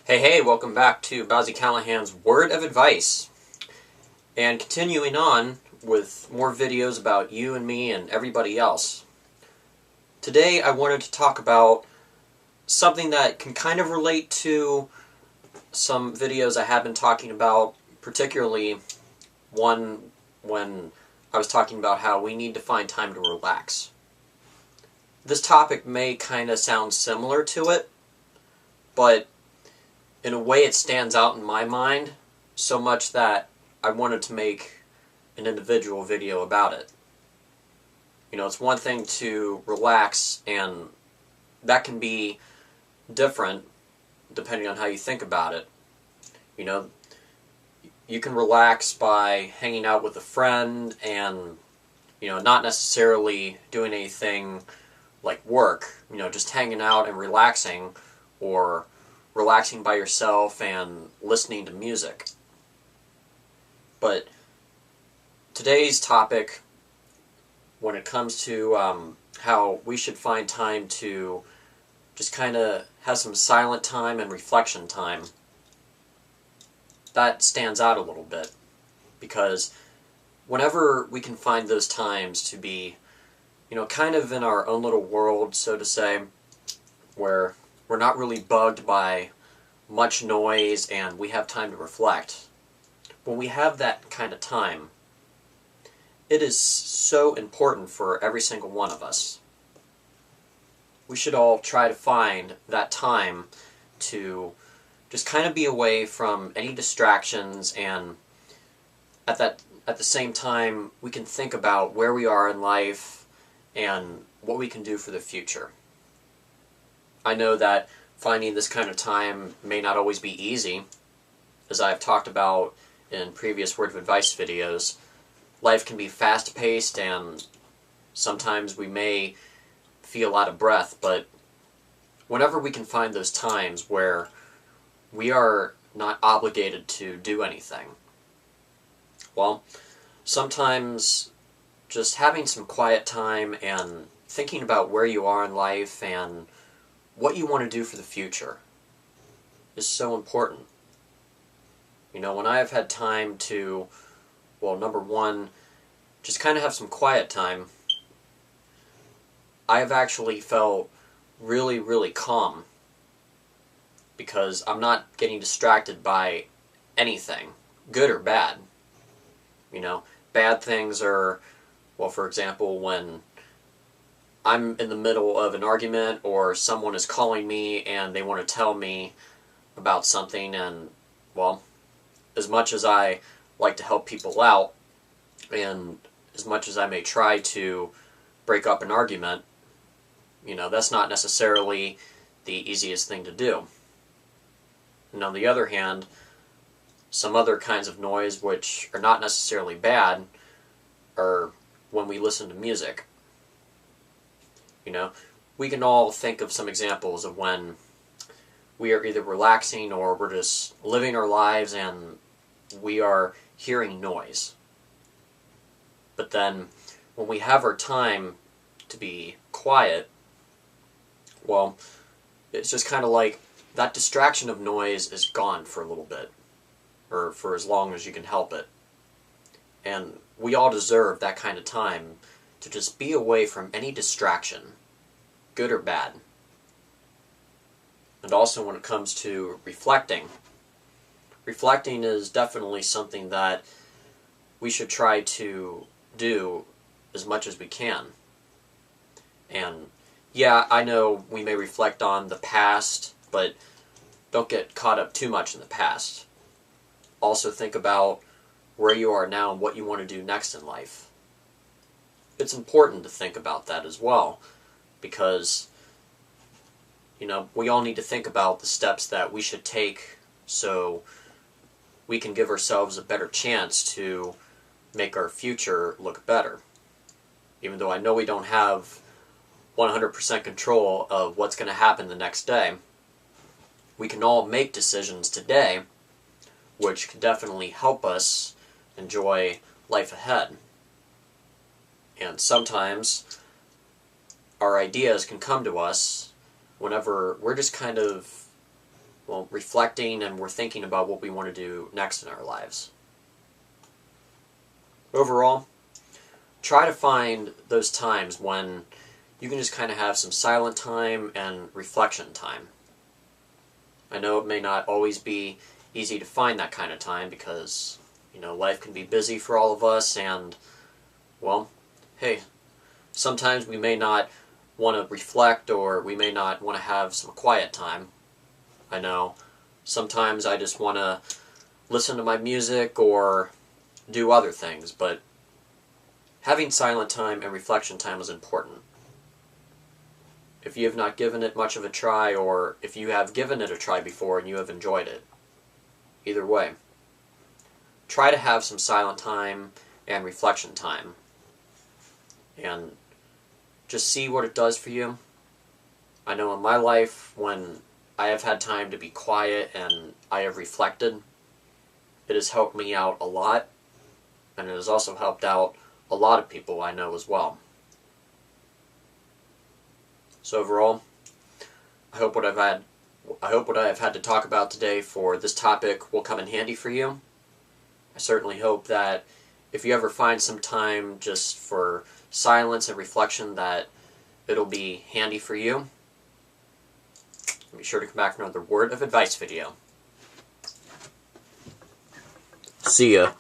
Hey, welcome back to Bobb-z Callahan's Word of Advice. And continuing on with more videos about you and me and everybody else. Today I wanted to talk about something that can kind of relate to some videos I have been talking about, particularly one when I was talking about how we need to find time to relax. This topic may kind of sound similar to it, but in a way it stands out in my mind so much that I wanted to make an individual video about it. You know, it's one thing to relax, and that can be different depending on how you think about it. You know, you can relax by hanging out with a friend and, you know, not necessarily doing anything like work, you know, just hanging out and relaxing, or relaxing by yourself and listening to music. But today's topic, when it comes to how we should find time to just kind of have some silent time and reflection time, that stands out a little bit. Because whenever we can find those times to be, you know, kind of in our own little world, so to say, where we're not really bugged by much noise and we have time to reflect. When we have that kind of time, it is so important for every single one of us. We should all try to find that time to just kind of be away from any distractions, and at the same time we can think about where we are in life and what we can do for the future. I know that finding this kind of time may not always be easy. As I've talked about in previous Word of Advice videos, life can be fast-paced and sometimes we may feel out of breath, but whenever we can find those times where we are not obligated to do anything, well, sometimes just having some quiet time and thinking about where you are in life and what you want to do for the future is so important. You know, when I have had time to, well, number one, just kind of have some quiet time, I have actually felt really, really calm, because I'm not getting distracted by anything, good or bad. You know, bad things are, well, for example, when I'm in the middle of an argument or someone is calling me and they want to tell me about something, and, well, as much as I like to help people out and as much as I may try to break up an argument, you know, that's not necessarily the easiest thing to do. And on the other hand, some other kinds of noise which are not necessarily bad are when we listen to music. You know, we can all think of some examples of when we are either relaxing or we're just living our lives and we are hearing noise. But then, when we have our time to be quiet, well, it's just kind of like that distraction of noise is gone for a little bit, or for as long as you can help it. And we all deserve that kind of time to just be away from any distraction, good or bad. And also when it comes to reflecting is definitely something that we should try to do as much as we can. And yeah, I know we may reflect on the past, but don't get caught up too much in the past. Also think about where you are now and what you want to do next in life. It's important to think about that as well, because, you know, we all need to think about the steps that we should take so we can give ourselves a better chance to make our future look better. Even though I know we don't have 100% control of what's going to happen the next day, we can all make decisions today which can definitely help us enjoy life ahead. And sometimes our ideas can come to us whenever we're just kind of well, reflecting and we're thinking about what we want to do next in our lives. Overall, try to find those times when you can just kind of have some silent time and reflection time. I know it may not always be easy to find that kind of time because, life can be busy for all of us, and, well, hey, sometimes we may not want to reflect, or we may not want to have some quiet time. I know sometimes I just want to listen to my music or do other things, but having silent time and reflection time is important. If you have not given it much of a try, or if you have given it a try before and you have enjoyed it, either way, try to have some silent time and reflection time, and just see what it does for you. I know in my life, when I have had time to be quiet and I have reflected, it has helped me out a lot, and it has also helped out a lot of people I know as well. So overall, I hope what I have had to talk about today for this topic will come in handy for you. I certainly hope that if you ever find some time just for silence and reflection, that it'll be handy for you. Be sure to come back for another word of advice video. See ya.